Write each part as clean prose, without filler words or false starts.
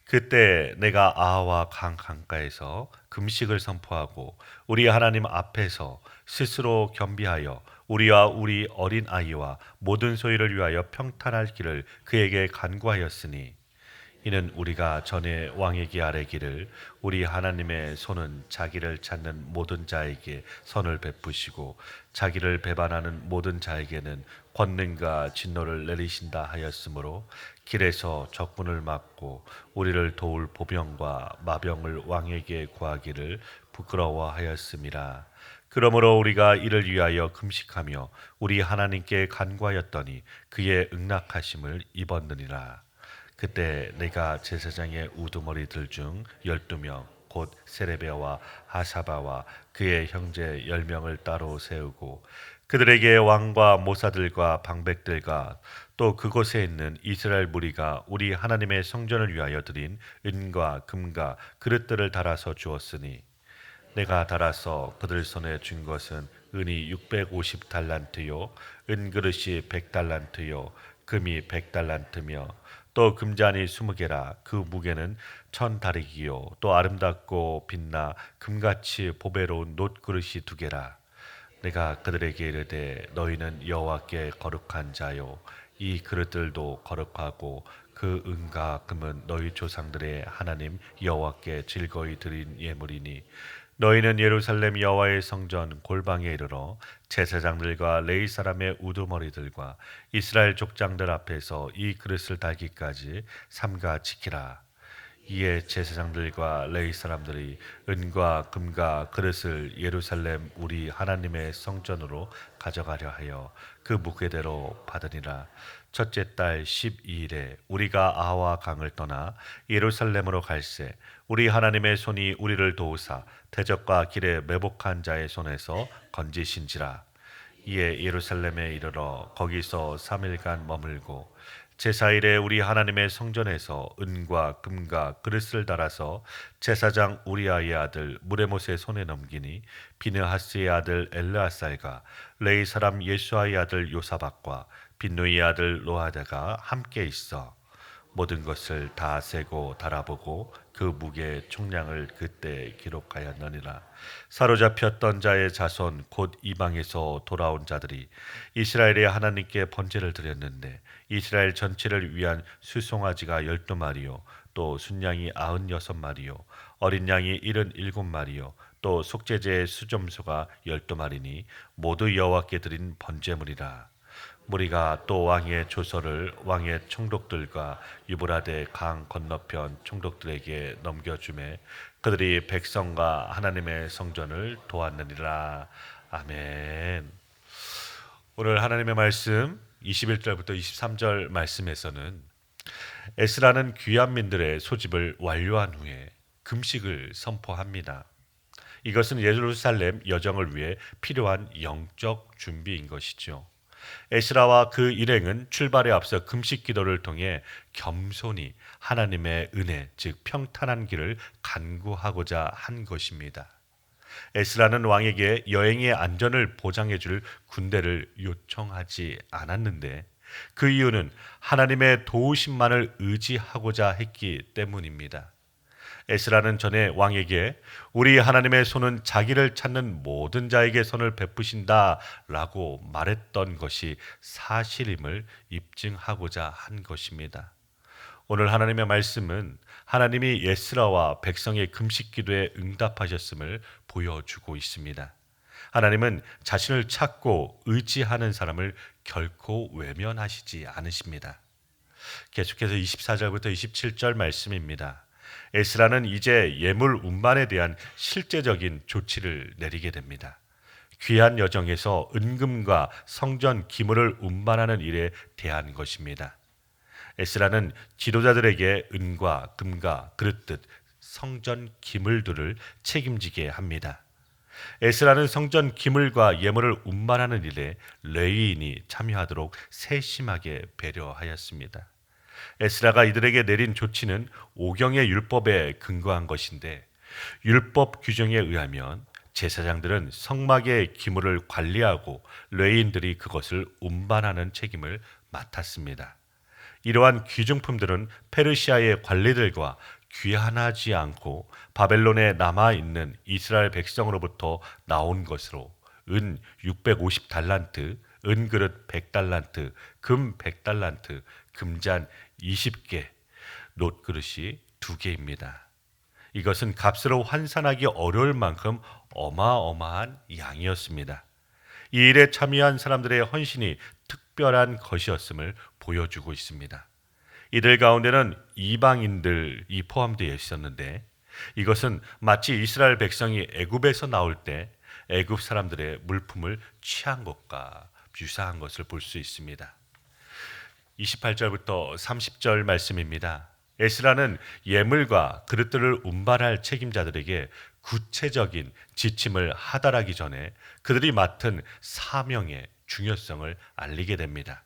그때 내가 아하와 강 강가에서 금식을 선포하고 우리 하나님 앞에서 스스로 겸비하여 우리와 우리 어린 아이와 모든 소유를 위하여 평탄할 길을 그에게 간구하였으니, 이는 우리가 전에 왕에게 아뢰기를 우리 하나님의 손은 자기를 찾는 모든 자에게 선을 베푸시고 자기를 배반하는 모든 자에게는 권능과 진노를 내리신다 하였으므로 길에서 적군을 막고 우리를 도울 보병과 마병을 왕에게 구하기를 부끄러워하였음이라. 그러므로 우리가 이를 위하여 금식하며 우리 하나님께 간구하였더니 그의 응낙하심을 입었느니라. 그때 내가 제사장의 우두머리들 중 12명 곧 세레베와 하사바와 그의 형제 10명을 따로 세우고 그들에게 왕과 모사들과 방백들과 또 그곳에 있는 이스라엘 무리가 우리 하나님의 성전을 위하여 드린 은과 금과 그릇들을 달아서 주었으니, 내가 달아서 그들 손에 준 것은 은이 650달란트요 은그릇이 100달란트요 금이 100달란트며 또 금잔이 20개라. 그 무게는 1000다리기요 또 아름답고 빛나 금같이 보배로운 놋그릇이 2개라. 내가 그들에게 이르되 너희는 여호와께 거룩한 자요 이 그릇들도 거룩하고 그 은과 금은 너희 조상들의 하나님 여호와께 즐거이 드린 예물이니, 너희는 예루살렘 여호와의 성전 골방에 이르러 제사장들과 레위 사람의 우두머리들과 이스라엘 족장들 앞에서 이 그릇을 달기까지 삼가 지키라. 이에 제사장들과 레위 사람들이 은과 금과 그릇을 예루살렘 우리 하나님의 성전으로 가져가려 하여 그 무게대로 받으니라. 첫째 달 12일에 우리가 아하와 강을 떠나 예루살렘으로 갈새 우리 하나님의 손이 우리를 도우사 대적과 길에 매복한 자의 손에서 건지신지라. 이에 예루살렘에 이르러 거기서 3일간 머물고 제사일에 우리 하나님의 성전에서 은과 금과 그릇을 달아서 제사장 우리아의 아들 무레못의 손에 넘기니, 비느하스의 아들 엘르아살과 레이 사람 예수아의 아들 요사박과 빈누이의 아들 로하다가 함께 있어 모든 것을 다 세고 달아보고 그 무게의 총량을 그때 기록하였느니라. 사로잡혔던 자의 자손 곧 이방에서 돌아온 자들이 이스라엘의 하나님께 번제를 드렸는데, 이스라엘 전체를 위한 수송아지가 12마리요 또 순양이 96마리요 어린 양이 77마리요 또 속죄제의 수점소가 12마리니 모두 여호와께 드린 번제물이라. 무리가 또 왕의 조서를 왕의 총독들과 유브라데 강 건너편 총독들에게 넘겨주매 그들이 백성과 하나님의 성전을 도왔느니라. 아멘. 오늘 하나님의 말씀 21절부터 23절 말씀에서는 에스라는 귀한민들의 소집을 완료한 후에 금식을 선포합니다. 이것은 예루살렘 여정을 위해 필요한 영적 준비인 것이죠. 에스라와 그 일행은 출발에 앞서 금식 기도를 통해 겸손히 하나님의 은혜, 즉 평탄한 길을 간구하고자 한 것입니다. 에스라는 왕에게 여행의 안전을 보장해 줄 군대를 요청하지 않았는데, 그 이유는 하나님의 도우심만을 의지하고자 했기 때문입니다. 에스라는 전에 왕에게 우리 하나님의 손은 자기를 찾는 모든 자에게 선을 베푸신다 라고 말했던 것이 사실임을 입증하고자 한 것입니다. 오늘 하나님의 말씀은 하나님이 에스라와 백성의 금식 기도에 응답하셨음을 보여주고 있습니다. 하나님은 자신을 찾고 의지하는 사람을 결코 외면하시지 않으십니다. 계속해서 24절부터 27절 말씀입니다. 에스라는 이제 예물 운반에 대한 실제적인 조치를 내리게 됩니다. 귀한 여정에서 은금과 성전 기물을 운반하는 일에 대한 것입니다. 에스라는 지도자들에게 은과 금과 그릇듯 성전 기물들을 책임지게 합니다. 에스라는 성전 기물과 예물을 운반하는 일에 레위인이 참여하도록 세심하게 배려하였습니다. 에스라가 이들에게 내린 조치는 오경의 율법에 근거한 것인데, 율법 규정에 의하면 제사장들은 성막의 기물을 관리하고 레위인들이 그것을 운반하는 책임을 맡았습니다. 이러한 귀중품들은 페르시아의 관리들과 귀환하지 않고 바벨론에 남아 있는 이스라엘 백성으로부터 나온 것으로 은 650달란트, 은그릇 100달란트, 금 100달란트, 금잔 20개, 놋그릇이 2개입니다. 이것은 값으로 환산하기 어려울 만큼 어마어마한 양이었습니다. 이 일에 참여한 사람들의 헌신이 특별한 것이었음을 보여주고 있습니다. 이들 가운데는 이방인들이 포함되어 있었는데 이것은 마치 이스라엘 백성이 애굽에서 나올 때 애굽 사람들의 물품을 취한 것과 유사한 것을 볼 수 있습니다. 28절부터 30절 말씀입니다. 에스라는 예물과 그릇들을 운반할 책임자들에게 구체적인 지침을 하달하기 전에 그들이 맡은 사명의 중요성을 알리게 됩니다.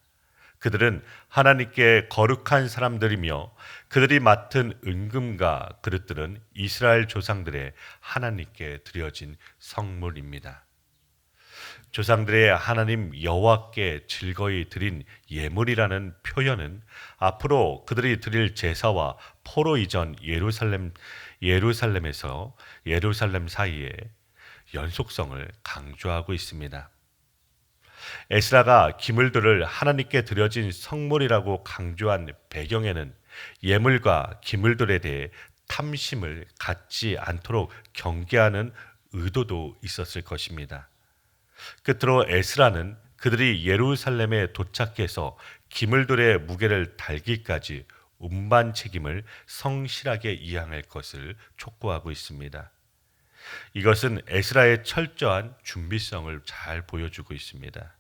그들은 하나님께 거룩한 사람들이며 그들이 맡은 은금과 그릇들은 이스라엘 조상들의 하나님께 드려진 성물입니다. 조상들의 하나님 여호와께 즐거이 드린 예물이라는 표현은 앞으로 그들이 드릴 제사와 포로 이전 예루살렘에서 예루살렘 사이의 연속성을 강조하고 있습니다. 에스라가 기물들을 하나님께 드려진 성물이라고 강조한 배경에는 예물과 기물들에 대해 탐심을 갖지 않도록 경계하는 의도도 있었을 것입니다. 끝으로 에스라는 그들이 예루살렘에 도착해서 기물들의 무게를 달기까지 운반 책임을 성실하게 이행할 것을 촉구하고 있습니다. 이것은 에스라의 철저한 준비성을 잘 보여주고 있습니다.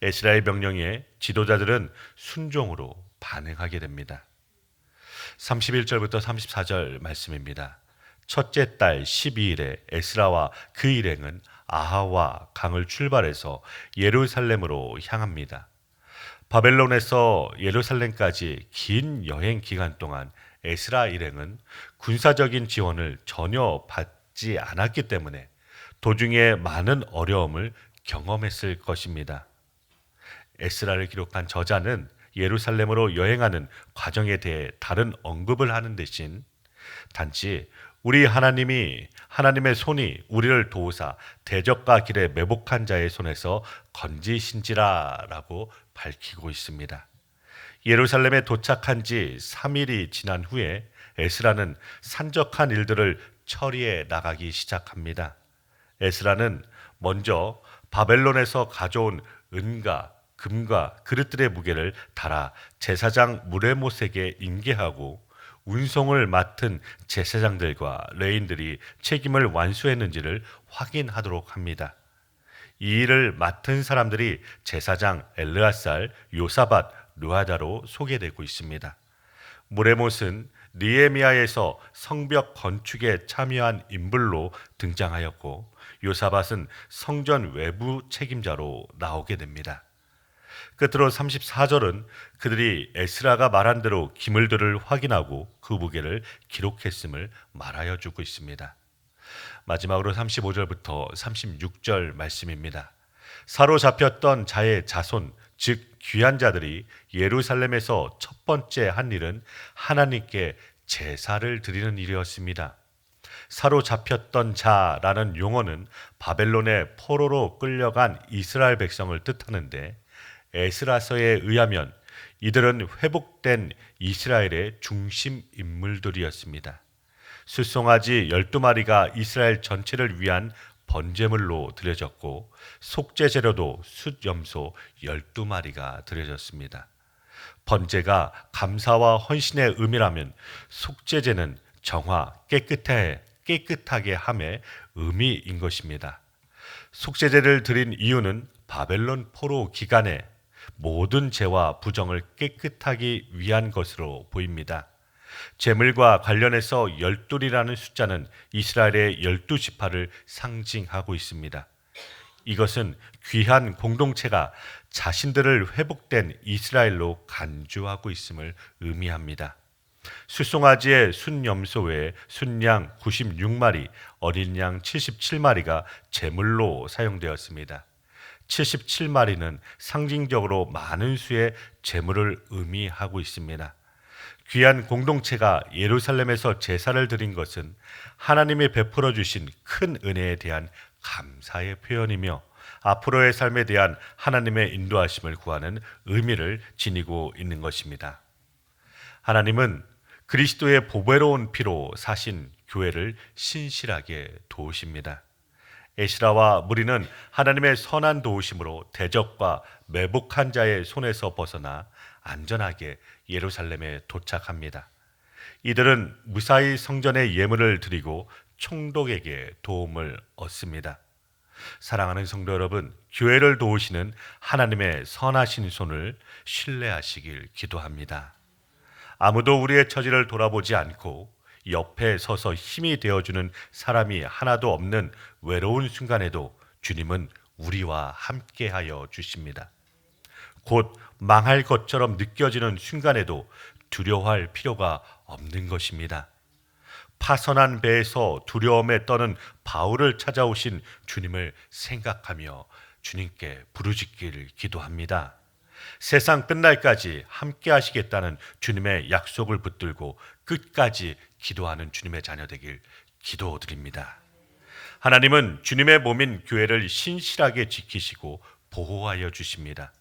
에스라의 명령에 지도자들은 순종으로 반응하게 됩니다. 31절부터 34절 말씀입니다. 첫째 달 12일에 에스라와 그 일행은 아하와 강을 출발해서 예루살렘으로 향합니다. 바벨론에서 예루살렘까지 긴 여행 기간 동안 에스라 일행은 군사적인 지원을 전혀 받지 않았기 때문에 도중에 많은 어려움을 경험했을 것입니다. 에스라를 기록한 저자는 예루살렘으로 여행하는 과정에 대해 다른 언급을 하는 대신 단지 우리 하나님의 손이 우리를 도우사 대적과 길에 매복한 자의 손에서 건지신지라라고 밝히고 있습니다. 예루살렘에 도착한 지 3일이 지난 후에 에스라는 산적한 일들을 처리해 나가기 시작합니다. 에스라는 먼저 바벨론에서 가져온 은과 금과 그릇들의 무게를 달아 제사장 무레못에게 인계하고 운송을 맡은 제사장들과 레인들이 책임을 완수했는지를 확인하도록 합니다. 이 일을 맡은 사람들이 제사장 엘르아살, 요사밧, 르하다로 소개되고 있습니다. 무레못은 느헤미야에서 성벽 건축에 참여한 인물로 등장하였고 요사밧은 성전 외부 책임자로 나오게 됩니다. 끝으로 34절은 그들이 에스라가 말한 대로 기물들을 확인하고 그 무게를 기록했음을 말하여 주고 있습니다. 마지막으로 35절부터 36절 말씀입니다. 사로잡혔던 자의 자손, 즉 귀한 자들이 예루살렘에서 첫 번째 한 일은 하나님께 제사를 드리는 일이었습니다. 사로잡혔던 자라는 용어는 바벨론의 포로로 끌려간 이스라엘 백성을 뜻하는데 에스라서에 의하면 이들은 회복된 이스라엘의 중심 인물들이었습니다. 숫송아지 12마리가 이스라엘 전체를 위한 번제물로 드려졌고 속죄 재료도 숫염소 12마리가 드려졌습니다. 번제가 감사와 헌신의 의미라면 속죄제는 정화, 깨끗하게 함의 의미인 것입니다. 속죄제를 드린 이유는 바벨론 포로 기간에 모든 죄와 부정을 깨끗하기 위한 것으로 보입니다. 제물과 관련해서 12이라는 숫자는 이스라엘의 12지파를 상징하고 있습니다. 이것은 귀한 공동체가 자신들을 회복된 이스라엘로 간주하고 있음을 의미합니다. 숫송아지의 순염소 외에 순양 96마리, 어린 양 77마리가 제물로 사용되었습니다. 77마리는 상징적으로 많은 수의 제물을 의미하고 있습니다. 귀한 공동체가 예루살렘에서 제사를 드린 것은 하나님이 베풀어 주신 큰 은혜에 대한 감사의 표현이며 앞으로의 삶에 대한 하나님의 인도하심을 구하는 의미를 지니고 있는 것입니다. 하나님은 그리스도의 보배로운 피로 사신 교회를 신실하게 도우십니다. 에스라와 무리는 하나님의 선한 도우심으로 대적과 매복한 자의 손에서 벗어나 안전하게 예루살렘에 도착합니다. 이들은 무사히 성전에 예물을 드리고 총독에게 도움을 얻습니다. 사랑하는 성도 여러분, 교회를 도우시는 하나님의 선하신 손을 신뢰하시길 기도합니다. 아무도 우리의 처지를 돌아보지 않고 옆에 서서 힘이 되어주는 사람이 하나도 없는 외로운 순간에도 주님은 우리와 함께하여 주십니다. 곧 망할 것처럼 느껴지는 순간에도 두려워할 필요가 없는 것입니다. 파선한 배에서 두려움에 떠는 바울을 찾아오신 주님을 생각하며 주님께 부르짖기를 기도합니다. 세상 끝날까지 함께 하시겠다는 주님의 약속을 붙들고 끝까지 기도하는 주님의 자녀 되길 기도드립니다. 하나님은 주님의 몸인 교회를 신실하게 지키시고 보호하여 주십니다.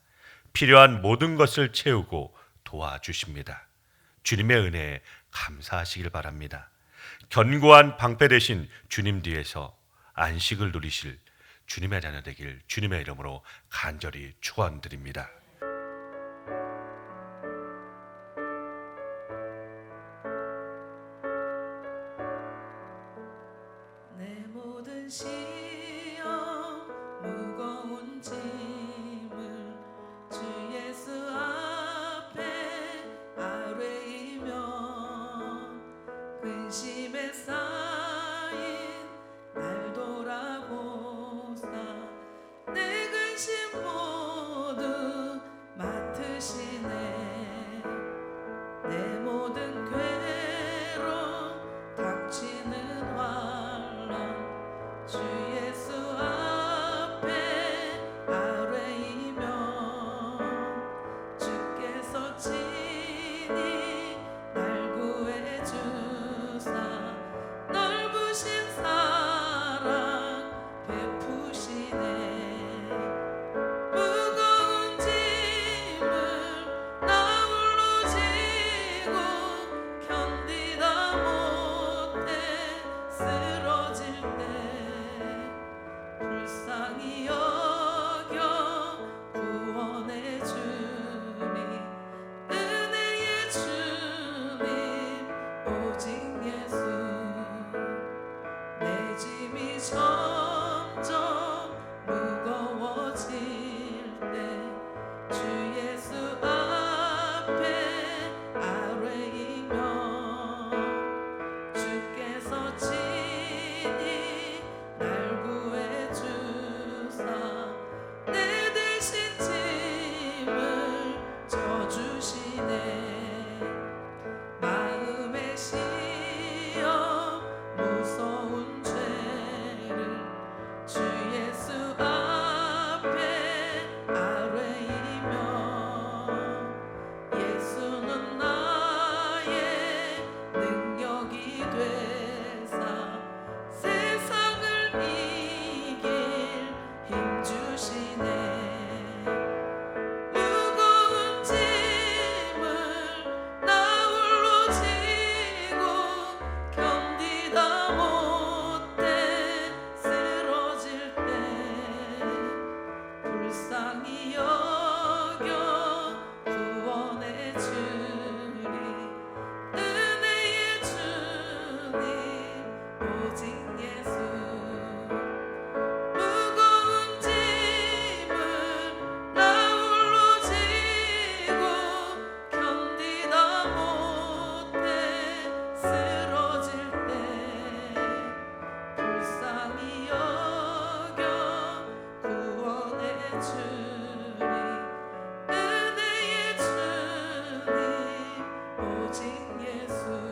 필요한 모든 것을 채우고 도와주십니다. 주님의 은혜에 감사하시길 바랍니다. 견고한 방패 되신 주님 뒤에서 안식을 누리실 주님의 자녀 되길 주님의 이름으로 간절히 축원드립니다. 내 모든 시험 무거운 짐을 주 예수 앞에 아뢰이며 근심에 쌓인 날 돌아보사 내 근심 모두 맡으시네. 내 모든 괴로움 닥치는 주 예수 앞에 아뢰이며 주께서 친히 날 구해 주사 넓으신 사랑 베푸시네. 무거운 짐을 나 홀로 지고 견디다 못해 쓰러질 때 불쌍히 여겨 구원의 주님 은혜의 주님 오직 예수. 내 짐이 점점 무거워질 때 주 예수 앞에 아뢰이며 주께서 친히 날 구해 주사 내 대신 짐을 져주시네. 마음의 시험 무서운 죄를 주 예수 앞에 아뢰이며 예수는 나의 능력이 되사 세상을 이길 힘 주시네. 무거운 짐을 나 홀로 지고 견디다 못해 쓰러질 때 불쌍히 여겨 구원의 주님 은혜의 주님 오직 예수. 무거운 짐을 나 홀로 지고 견디다 못해 쓰러질 때 불쌍히 여겨 구원의 주님 은혜의 주님 오직 예수.